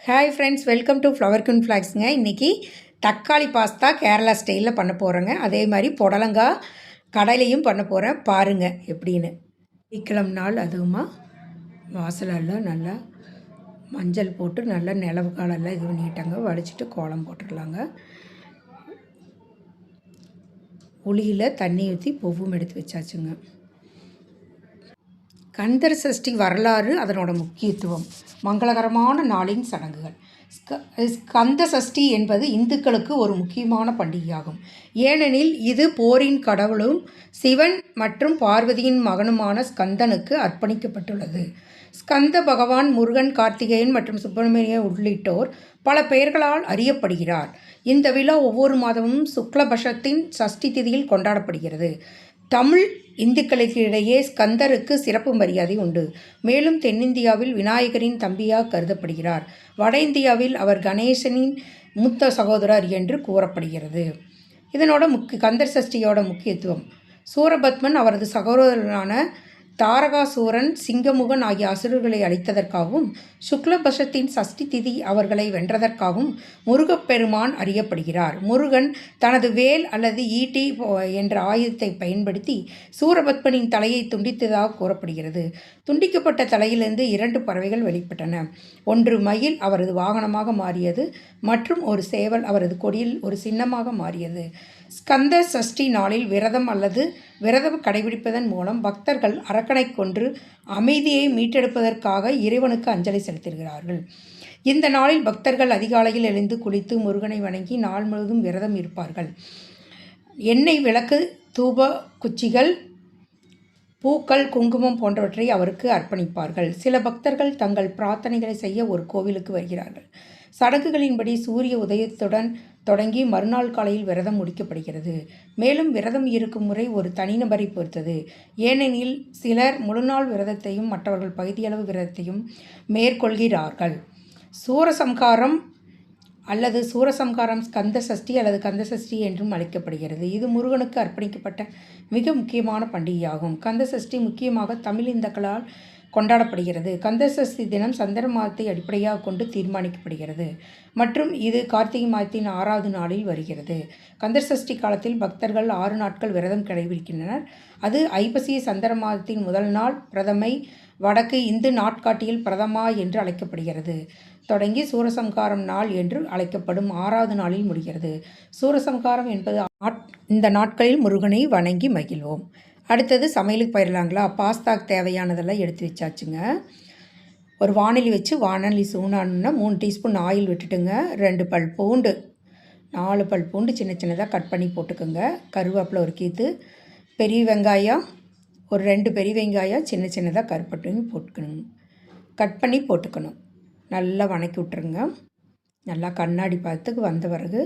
Hi friends, welcome to flower queen ஃப்ளாக்ஸுங்க. இன்றைக்கி தக்காளி பாஸ்தா கேரளா ஸ்டைலில் பண்ண போகிறேங்க. அதே மாதிரி புடலங்காய் கடையிலையும் பண்ண போகிறேன், பாருங்கள் எப்படின்னு. வெள்ளிக்கிழமை நாள் அதுவுமா வாசலெல்லாம் நல்லா மஞ்சள் போட்டு நல்லா நிலவு காலெல்லாம் இது பண்ணிட்டாங்க, வடிச்சிட்டு கோலம் போட்டுடலாங்க. உளியில் தண்ணி ஊற்றி பூவும் எடுத்து வச்சாச்சுங்க. கந்தர் சஷ்டி வரலாறு, அதனோட முக்கியத்துவம், மங்களகரமான நாளின் சடங்குகள். கந்த சஷ்டி என்பது இந்துக்களுக்கு ஒரு முக்கியமான பண்டிகையாகும். ஏனெனில் இது போரின் கடவுளும் சிவன் மற்றும் பார்வதியின் மகனுமான ஸ்கந்தனுக்கு அர்ப்பணிக்கப்பட்டுள்ளது. ஸ்கந்த பகவான் முருகன், கார்த்திகேயன் மற்றும் சுப்பிரமணியன் உள்ளிட்டோர் பல பெயர்களால் அறியப்படுகிறார். இந்த விழா ஒவ்வொரு மாதமும் சுக்லபட்சத்தின் சஷ்டி திதியில் கொண்டாடப்படுகிறது. தமிழ் இந்துக்களிடையே ஸ்கந்தருக்கு சிறப்பு மரியாதை உண்டு. மேலும் தென்னிந்தியாவில் விநாயகரின் தம்பியாக கருதப்படுகிறார். வட இந்தியாவில் அவர் கணேசனின் மூத்த சகோதரர் என்று கூறப்படுகிறது. இதனோட கந்தர் சஷ்டியோட முக்கியத்துவம், சூரபத்மன் அவரது சகோதரனான தாரகாசூரன், சிங்கமுகன் ஆகிய அசுரர்களை அழித்ததற்காகவும் சுக்லபட்சத்தின் சஷ்டி திதி அவர்களை வென்றதற்காகவும் முருகப்பெருமான் அறியப்படுகிறார். முருகன் தனது வேல் அல்லது ஈட்டி என்ற ஆயுதத்தை பயன்படுத்தி சூரபத்மனின் தலையை துண்டித்ததாக கூறப்படுகிறது. துண்டிக்கப்பட்ட தலையிலிருந்து 2 பறவைகள் வெளிப்பட்டன. ஒன்று மயில் அவரது வாகனமாக மாறியது, மற்றும் ஒரு சேவல் அவரது கொடியில் ஒரு சின்னமாக மாறியது. ஸ்கந்த சஷ்டி நாளில் விரதம் கடைபிடிப்பதன் மூலம் பக்தர்கள் அரக்கனை கொன்று அமைதியை மீட்டெடுப்பதற்காக இறைவனுக்கு அஞ்சலி செலுத்துகிறார்கள். இந்த நாளில் பக்தர்கள் அதிகாலையில் எழுந்து குளித்து முருகனை வணங்கி நாள் முழுவதும் விரதம் இருப்பார்கள். எண்ணெய், விளக்கு, தூப குச்சிகள், பூக்கள், குங்குமம் போன்றவற்றை அவருக்கு அர்ப்பணிப்பார்கள். சில பக்தர்கள் தங்கள் பிரார்த்தனைகளை செய்ய ஒரு கோவிலுக்கு வருகிறார்கள். சடங்குகளின்படி சூரிய உதயத்துடன் தொடங்கி மறுநாள் காலையில் விரதம் முடிக்கப்படுகிறது. மேலும் விரதம் இருக்கும் முறை ஒரு தனிநபரை பொறுத்தது. ஏனெனில் சிலர் முழுநாள் விரதத்தையும் மற்றவர்கள் பகுதியளவு விரதத்தையும் மேற்கொள்கிறார்கள். சூரசம்காரம் அல்லது சூரசம்காரம் ஸ்கந்த சஷ்டி அல்லது கந்த சஷ்டி என்றும் அழைக்கப்படுகிறது. இது முருகனுக்கு அர்ப்பணிக்கப்பட்ட மிக முக்கியமான பண்டிகையாகும். கந்த சஷ்டி முக்கியமாக தமிழ் இந்துக்களால் கொண்டாடப்படுகிறது. கந்த சஷ்டி தினம் சந்திர மாதத்தை அடிப்படையாக கொண்டு தீர்மானிக்கப்படுகிறது மற்றும் இது கார்த்திகை மாதத்தின் 6வது நாளில் வருகிறது. கந்தர் சஷ்டி காலத்தில் பக்தர்கள் 6 நாட்கள் விரதம் கடைபிடிக்கின்றனர். அது ஐப்பசி சந்திர மாதத்தின் முதல் நாள் பிரதமை வடக்கு இந்து நாட்காட்டியில் பிரதமா என்று அழைக்கப்படுகிறது. தொடங்கி சூரசம்காரம் நாள் என்று அழைக்கப்படும் 6வது நாளில் முடிகிறது. சூரசம்காரம் என்பது இந்த நாட்களில் முருகனை வணங்கி மகிழ்வோம். அடுத்தது சமையலுக்கு போயிடலாங்களா. பாஸ்தாக்கு தேவையானதெல்லாம் எடுத்து வச்சாச்சுங்க. ஒரு வாணலி வச்சு வாணலி சூடானோன்னா 3 டீஸ்பூன் ஆயில் விட்டுட்டுங்க. 2 பல் பூண்டு, 4 பல் பூண்டு சின்ன சின்னதாக கட் பண்ணி போட்டுக்கோங்க. கருவேப்பிலை ஒரு கீத்து, பெரிய வெங்காயம் ஒரு 2 பெரிய வெங்காயம் சின்ன சின்னதாக கட் பண்ணி போட்டுக்கணும். நல்லா வணக்கி விட்டுருங்க. நல்லா கண்ணாடி பார்த்துக்கு வந்த பிறகு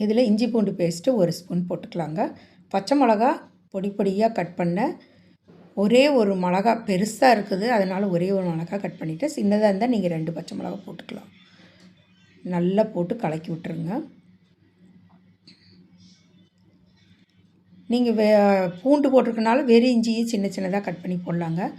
இதில் இஞ்சி பூண்டு பேஸ்ட்டு 1 ஸ்பூன் போட்டுக்கலாங்க. பச்சை மிளகா பொடியாக கட் பண்ண, ஒரே ஒரு மிளகா பெருசாக இருக்குது, அதனால் ஒரே ஒரு மிளகா கட் பண்ணிவிட்டு, சின்னதாக இருந்தால் நீங்கள் 2 பச்சை மிளகா போட்டுக்கலாம். நல்லா போட்டு கலக்கி விட்டுருங்க. நீங்கள் பூண்டு போட்டிருக்கனால வெறும் இஞ்சியை சின்ன சின்னதாக கட் பண்ணி போடலாங்க.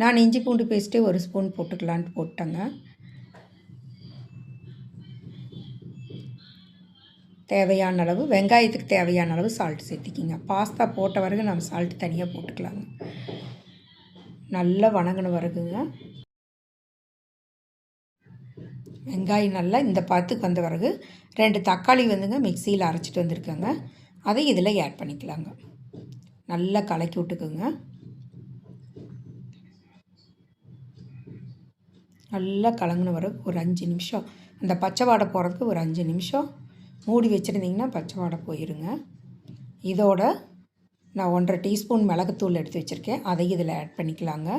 நான் இஞ்சி பூண்டு பேஸ்ட்டே 1 ஸ்பூன் போட்டுக்கலான்ட்டு போட்டேங்க. தேவையான அளவு, வெங்காயத்துக்கு தேவையான அளவு சால்ட் சேர்த்திக்கிங்க. பாஸ்தா போட்ட பிறகு நம்ம சால்ட்டு தனியாக போட்டுக்கலாங்க. நல்லா வணங்கின பிறகுங்க வெங்காயம் நல்லா இந்த பாத்துக்கு வந்த பிறகு 2 தக்காளி மிக்சியில் அரைச்சிட்டு வந்திருக்கேங்க. அதை இதில் ஆட் பண்ணிக்கலாங்க. நல்லா கலக்கி விட்டுக்குங்க. நல்லா கலங்கின பிறகு ஒரு 5 நிமிஷம், அந்த பச்சை வாடை போகிறதுக்கு ஒரு 5 நிமிஷம் மூடி வச்சுருந்திங்கன்னா பச்சை வாடை போயிருங்க. இதோட நான் 1.5 டீஸ்பூன் மிளகுத்தூள் எடுத்து வச்சுருக்கேன், அதை இதில் ஆட் பண்ணிக்கலாங்க.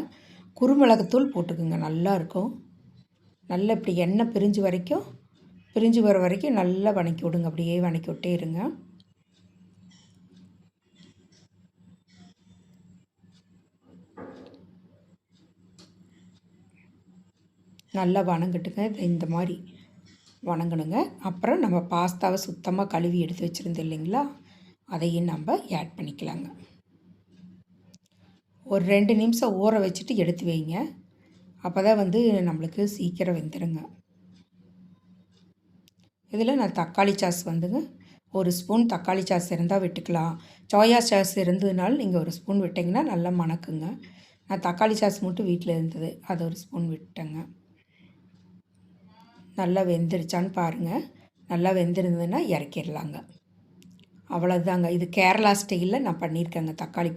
குறுமிளகுத்தூள் போட்டுக்குங்க, நல்லாயிருக்கும். நல்லா இப்படி எண்ணெய் பிரிஞ்சு வர வரைக்கும் நல்லா வணக்கி விடுங்க. அப்படியே வணக்கி விட்டே இருங்க. நல்லா வணங்கட்டுங்க. இந்த மாதிரி வணங்கணுங்க. அப்புறம் நம்ம பாஸ்தாவை சுத்தமாக கழுவி எடுத்து வச்சுருந்தோம் இல்லைங்களா, அதையும் நம்ம ஆட் பண்ணிக்கலாங்க. ஒரு 2 நிமிஷம் ஊற வச்சுட்டு எடுத்து வைங்க. அப்போ தான் வந்து நம்மளுக்கு சீக்கிரம் வெந்துடுங்க. இதில் நான் தக்காளி சாஸ் வந்துங்க 1 ஸ்பூன் தக்காளி சாஸ் இருந்தால் விட்டுக்கலாம். சோயா சாஸ் இருந்ததுனால நீங்கள் 1 ஸ்பூன் விட்டிங்கன்னா நல்லா மணக்குங்க. நான் தக்காளி சாஸ் மட்டும் வீட்டில் இருந்தது, அது 1 ஸ்பூன் விட்டேங்க. நல்லா வெந்துருச்சான்னு பாருங்கள். நல்லா வெந்திருந்ததுன்னா இறக்கிடலாங்க. அவ்வளோதாங்க. இது கேரளா ஸ்டைலில் நான் பண்ணியிருக்கேங்க. தக்காளி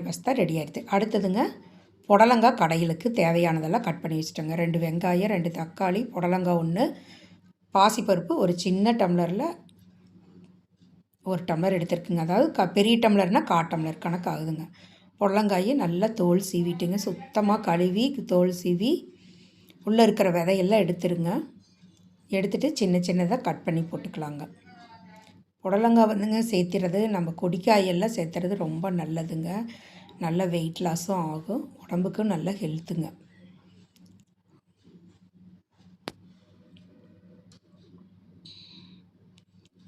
பாஸ்தா ரெடி ஆகிடுது. அடுத்ததுங்க புடலங்காய் கடையிலுக்கு தேவையானதெல்லாம் கட் பண்ணி வச்சுட்டேங்க. 2 வெங்காயம், 2 தக்காளி, புடலங்காய் 1, பாசிப்பருப்பு ஒரு சின்ன டம்ளரில் 1 டம்ளர் எடுத்துருக்குங்க. அதாவது பெரிய டம்ளர்னால் 1/4 டம்ளர் கணக்கு ஆகுதுங்க. புடலங்காயை நல்லா தோல் சீவிட்டுங்க, சுத்தமாக கழுவி தோல் சீவி உள்ளே இருக்கிற விதையெல்லாம் எடுத்துருங்க. எடுத்துகிட்டு சின்ன சின்னதாக கட் பண்ணி போட்டுக்கலாங்க. புடலங்காய் வந்துங்க சேர்த்துறது நம்ம கொடிக்காயெல்லாம் சேர்த்துறது ரொம்ப நல்லதுங்க. நல்ல வெயிட் லாஸும் ஆகும், உடம்புக்கும் நல்ல ஹெல்த்துங்க.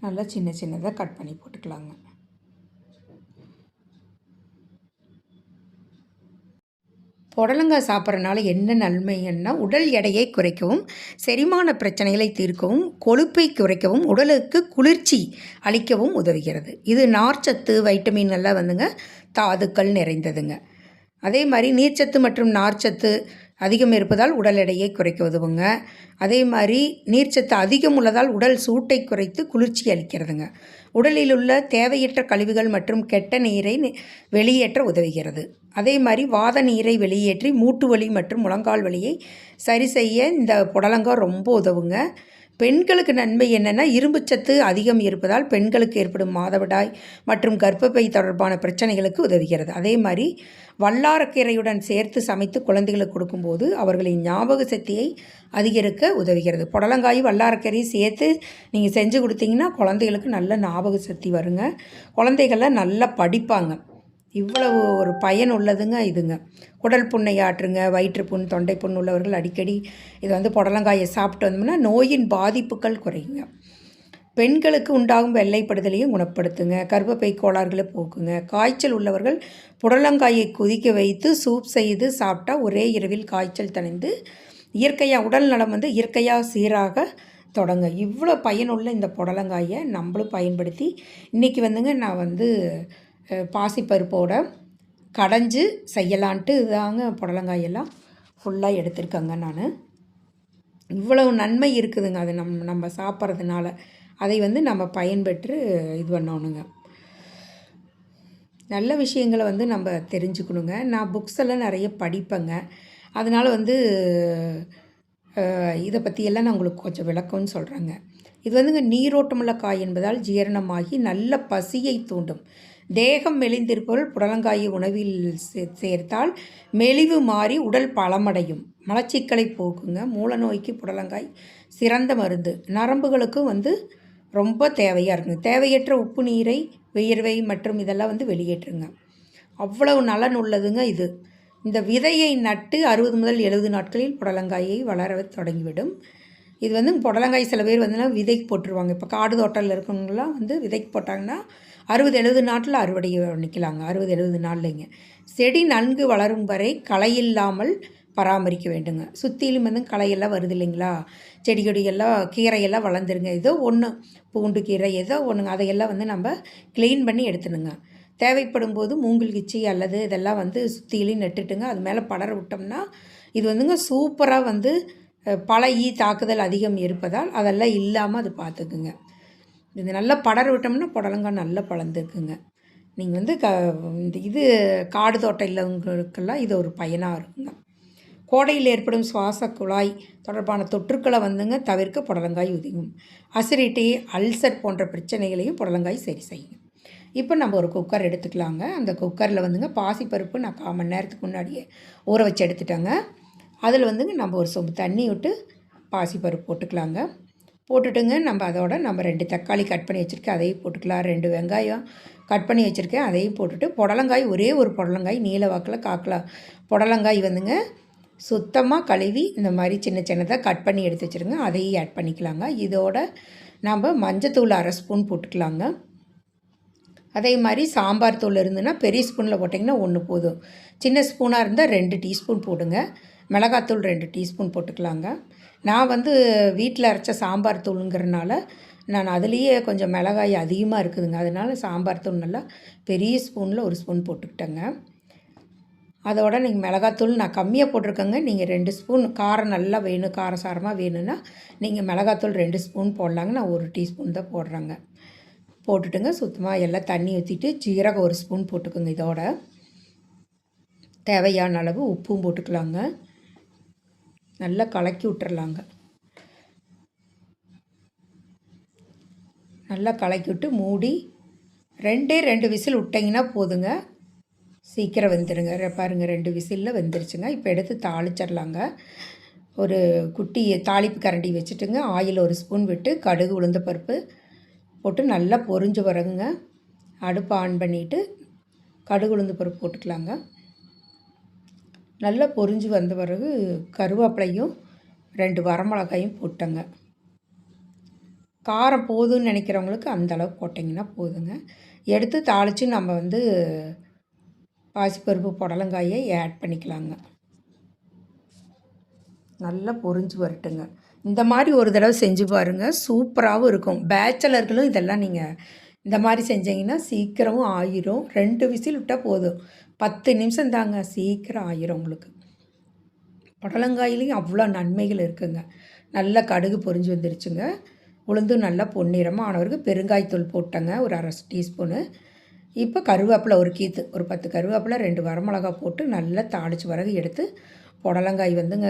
நல்லா சின்ன சின்னதாக கட் பண்ணி போட்டுக்கலாங்க. புடலங்காய் சாப்பிட்றதுனால என்ன நன்மைன்னா, உடல் எடையை குறைக்கவும், செரிமான பிரச்சனைகளை தீர்க்கவும், கொழுப்பை குறைக்கவும், உடலுக்கு குளிர்ச்சி அளிக்கவும் உதவுகிறது. இது நார்ச்சத்து, வைட்டமின் எல்லாம் வந்துங்க தாதுக்கள் நிறைந்ததுங்க. அதே மாதிரி நீர்ச்சத்து மற்றும் நார்ச்சத்து அதிகம் இருப்பதால் உடல் எடையை குறைக்க உதவுங்க. அதே மாதிரி நீர்ச்சத்து அதிகம் உள்ளதால் உடல் சூட்டை குறைத்து குளிர்ச்சி அளிக்கிறதுங்க. உடலில் உள்ள தேவையற்ற கழிவுகள் மற்றும் கெட்ட நீரை வெளியேற்ற உதவுகிறது. அதே மாதிரி வாத நீரை வெளியேற்றி மூட்டு வலி மற்றும் முழங்கால் வலியை சரி செய்ய இந்த புடலங்காய் ரொம்ப உதவுங்க. பெண்களுக்கு நன்மை என்னென்னா, இரும்புச்சத்து அதிகம் இருப்பதால் பெண்களுக்கு ஏற்படும் மாதவிடாய் மற்றும் கர்ப்பப்பை தொடர்பான பிரச்சனைகளுக்கு உதவுகிறது. அதே மாதிரி வல்லாரக்கீரையுடன் சேர்த்து சமைத்து குழந்தைகளுக்கு கொடுக்கும்போது அவர்களின் ஞாபக சக்தியை அதிகரிக்க உதவுகிறது. புடலங்காயும் வல்லாரக்கீரையும் சேர்த்து நீங்கள் செஞ்சு கொடுத்தீங்கன்னா குழந்தைகளுக்கு நல்ல ஞாபக சக்தி வருங்க. குழந்தைகள்லாம் நல்லா படிப்பாங்க. இவ்வளவு ஒரு பயன் உள்ளதுங்க இதுங்க. குடல் புண்ணை ஆற்றுங்க, வயிற்றுப்புண், தொண்டை புண் உள்ளவர்கள் அடிக்கடி இது வந்து புடலங்காயை சாப்பிட்டு வந்தோம்னா நோயின் பாதிப்புகள் குறையுங்க. பெண்களுக்கு உண்டாகும் வெள்ளைப்படுதலையும் குணப்படுத்துங்க, கர்ப்பப்பை கோளாறுகளை போக்குங்க. காய்ச்சல் உள்ளவர்கள் புடலங்காயை கொதிக்க வைத்து சூப் செய்து சாப்பிட்டா ஒரே இரவில் காய்ச்சல் தணிந்து இயற்கையாக உடல் நலம் வந்து இயற்கையாக சீராக தொடங்க. இவ்வளோ பயனுள்ள இந்த புடலங்காயை நம்மளும் பயன்படுத்தி இன்றைக்கி வந்துங்க நான் வந்து பாசிப்பருப்போட கடைஞ்சி செய்யலான்ட்டு தாங்க புடலங்காயெல்லாம் ஃபுல்லாக எடுத்திருக்கேங்க நான். இவ்வளவு நன்மை இருக்குதுங்க அது நம்ம சாப்பிட்றதுனால. அதை வந்து நம்ம பயன்பெற்று இது பண்ணணுங்க. நல்ல விஷயங்களை வந்து நம்ம தெரிஞ்சுக்கணுங்க. நான் புக்ஸ் எல்லாம் நிறைய படிப்பேங்க. அதனால் வந்து இதை பற்றியெல்லாம் நான் உங்களுக்கு கொஞ்சம் விளக்கம்னு சொல்கிறேங்க. இது வந்துங்க நீரோட்டமுள்ள காய் என்பதால் ஜீரணமாகி நல்ல பசியை தூண்டும். தேகம் மெலிந்திருப்பவர்கள் புடலங்காயை உணவில் சேர்த்தால் மெலிவு மாறி உடல் பலமடையும். மலச்சிக்கலை போக்குங்க. மூல நோய்க்கு புடலங்காய் சிறந்த மருந்து. நரம்புகளுக்கும் வந்து ரொம்ப தேவையாக இருக்குங்க. தேவையற்ற உப்பு நீரை, வியர்வை மற்றும் இதெல்லாம் வந்து வெளியேற்றுங்க. அவ்வளவு நலன் உள்ளதுங்க இது. இந்த விதையை நட்டு 60 முதல் 70 நாட்களில் புடலங்காயை வளர தொடங்கிவிடும். இது வந்து புடலங்காய் சில பேர் வந்து விதைக்கு போட்டுருவாங்க. இப்போ காடு தோட்டத்தில் இருக்கவங்களாம் வந்து விதைக்கு போட்டாங்கன்னா 60-70 நாட்டில் அறுவடை பண்ணிக்கலாங்க. 60-70 நாள்லைங்க. செடி நன்கு வளரும் வரை களை இல்லாமல் பராமரிக்க வேண்டுங்க. சுற்றிலும் வந்து களையெல்லாம் வருது இல்லைங்களா, செடி கொடியெல்லாம் கீரையெல்லாம் வளர்ந்துருங்க. ஏதோ ஒன்று பூண்டு கீரை ஏதோ ஒன்றுங்க, அதையெல்லாம் வந்து நம்ம க்ளீன் பண்ணி எடுத்துணுங்க. தேவைப்படும் போது மூங்கில் கிச்சி அல்லது இதெல்லாம் வந்து சுற்றிலையும் நட்டுட்டுங்க அது மேலே படர விட்டோம்னா இது வந்துங்க சூப்பராக வந்து பழகி தாக்குதல் அதிகம் இருப்பதால் அதெல்லாம் இல்லாமல் அது பார்த்துக்குங்க. இது நல்லா படர விட்டோம்னா புடலங்காய் நல்லா பழந்துக்குங்க. நீங்கள் வந்து இது காடு தோட்டம் இல்லவங்களுக்கெல்லாம் இது ஒரு பயனாக இருக்குங்க. கோடையில் ஏற்படும் சுவாச குழாய் தொடர்பான தொற்றுக்களை வந்துங்க தவிர்க்க புடலங்காய் உதவும். அசிடிட்டி, அல்சர் போன்ற பிரச்சனைகளையும் புடலங்காய் சரி செய்யும். இப்போ நம்ம ஒரு குக்கர் எடுத்துக்கலாங்க. அந்த குக்கரில் வந்துங்க பாசிப்பருப்பு நான் 1/4 மணி நேரத்துக்கு முன்னாடியே ஊற வச்சு எடுத்துட்டேங்க. அதில் வந்துங்க நம்ம ஒரு சொம்பு தண்ணி விட்டு பாசிப்பருப்பு போட்டுக்கலாங்க. போட்டுட்டுங்க நம்ம அதோட நம்ம 2 தக்காளி கட் பண்ணி வச்சுருக்கேன் அதையும் போட்டுக்கலாம். 2 வெங்காயம் கட் பண்ணி வச்சுருக்கேன் அதையும் போட்டுட்டு புடலங்காய் ஒரே ஒரு புடலங்காய் நீல வாக்கில் காக்கலாம். புடலங்காய் வந்துங்க சுத்தமாக கழுவி இந்த மாதிரி சின்ன சின்னதாக கட் பண்ணி எடுத்து வச்சுருங்க. அதையும் ஆட் பண்ணிக்கலாங்க. இதோட நம்ம மஞ்சத்தூள் 1/2 ஸ்பூன் போட்டுக்கலாங்க. அதே மாதிரி சாம்பார் தூள் இருந்துன்னா பெரிய ஸ்பூனில் போட்டிங்கன்னா 1 போதும். சின்ன ஸ்பூனாக இருந்தால் 2 டீஸ்பூன் போடுங்க. மிளகாத்தூள் 2 டீஸ்பூன் போட்டுக்கலாங்க. நான் வந்து வீட்டில் அரைச்ச சாம்பார் தூளுங்கிறனால நான் அதுலேயே கொஞ்சம் மிளகாய் அதிகமாக இருக்குதுங்க. அதனால சாம்பார் தூள் நல்லா பெரிய ஸ்பூனில் 1 ஸ்பூன் போட்டுக்கிட்டேங்க. அதோட நீங்கள் மிளகாத்தூள் நான் கம்மியாக போட்டிருக்கேங்க. நீங்கள் 2 ஸ்பூன் காரம் நல்லா வேணும், காரசாரமாக வேணும்னா நீங்கள் மிளகாத்தூள் 2 ஸ்பூன் போடலாங்க. நான் 1 டீஸ்பூன் தான் போடுறேங்க. போட்டுட்டுங்க சுத்தமாக எல்லாம் தண்ணி ஊற்றிட்டு ஜீரகம் 1 ஸ்பூன் போட்டுக்கோங்க. இதோட தேவையான அளவு உப்பும் போட்டுக்கலாங்க. நல்லா கலக்கி விட்டுறலாங்க. நல்லா கலக்கி விட்டு மூடி 2 விசில் விட்டிங்கன்னா போதுங்க. சீக்கிரம் வெந்துடுங்க. பாருங்கள் 2 விசிலில் வெந்துருச்சுங்க. இப்போ எடுத்து தாளிச்சிடலாங்க. ஒரு குட்டி தாளிப்பு கரண்டி வச்சுட்டுங்க ஆயில் 1 ஸ்பூன் விட்டு கடுகு உளுந்த பருப்பு போட்டு நல்லா பொரிஞ்சு வரங்க. அடுப்பு ஆன் பண்ணிவிட்டு கடுகு உளுந்த பருப்பு போட்டுக்கலாங்க. நல்லா பொரிஞ்சு வந்த பிறகு கருவேப்பிலையும் 2 வரமிளகாயும் போட்டங்க. காரம் போதும்னு நினைக்கிறவங்களுக்கு அந்தளவு போட்டிங்கன்னா போதுங்க. எடுத்து தாளித்து நம்ம வந்து பாசிப்பருப்பு புடலங்காயை ஆட் பண்ணிக்கலாங்க. நல்லா பொரிஞ்சு வரட்டுங்க. இந்த மாதிரி ஒரு தடவை செஞ்சு பாருங்கள், சூப்பராகவும் இருக்கும். பேச்சலர்களும் இதெல்லாம் நீங்கள் இந்த மாதிரி செஞ்சீங்கன்னா சீக்கிரமும் ஆயிரும். 2 விசில் விட்டால் போதும், 10 நிமிஷம் தாங்க, சீக்கிரம் ஆயிரும் உங்களுக்கு. புடலங்காயிலையும் அவ்வளோ நன்மைகள் இருக்குங்க. நல்லா கடுகு பொரிஞ்சு வந்துருச்சுங்க. உளுந்தும் நல்லா பொன்னிறமாக ஆனவருக்கு பெருங்காயத்தூள் போட்டேங்க, ஒரு 1/2 டீஸ்பூனு. இப்போ கருவேப்பிலை ஒரு கீத்து, ஒரு 10 கருவேப்பிலை 2 வரமிளகா போட்டு நல்லா தாளித்து பிறகு எடுத்து புடலங்காய் வந்துங்க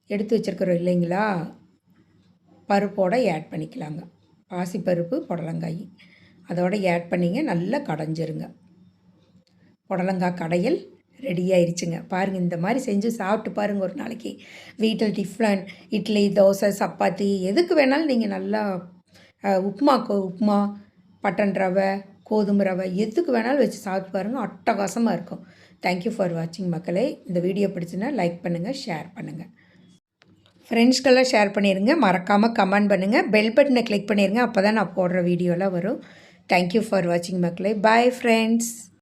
எடுத்து வச்சுருக்குறோம் இல்லைங்களா, பருப்போடு ஆட் பண்ணிக்கலாங்க. பாசிப்பருப்பு புடலங்காய் அதோடு ஆட் பண்ணிங்க, நல்லா கடைஞ்சிருங்க. புடலங்காய் கடையல் ரெடி ஆயிடுச்சுங்க. பாருங்கள், இந்த மாதிரி செஞ்சு சாப்பிட்டு பாருங்கள் ஒரு நாளைக்கு. வீட்டில் டிஃபன், இட்லி, தோசை, சப்பாத்தி எதுக்கு வேணாலும் நீங்கள் நல்லா உப்புமா, பட்டன் ரவை, கோதுமை ரவை எதுக்கு வேணாலும் வச்சு சாப்பிட்டு பாருங்கள், அட்டகாசமாக இருக்கும். தேங்க்யூ ஃபார் வாட்சிங் மக்களே. இந்த வீடியோ பிடிச்சுன்னா லைக் பண்ணுங்கள், ஷேர் பண்ணுங்கள், ஃப்ரெண்ட்ஸ்க்கெல்லாம் ஷேர் பண்ணிடுங்க. மறக்காமல் கமெண்ட் பண்ணுங்கள், பெல் பட்டனை கிளிக் பண்ணிடுங்க. அப்போ தான் நான் போடுற வீடியோலாம் வரும். தேங்க்யூ ஃபார் வாட்சிங் மக்களே. Bye friends.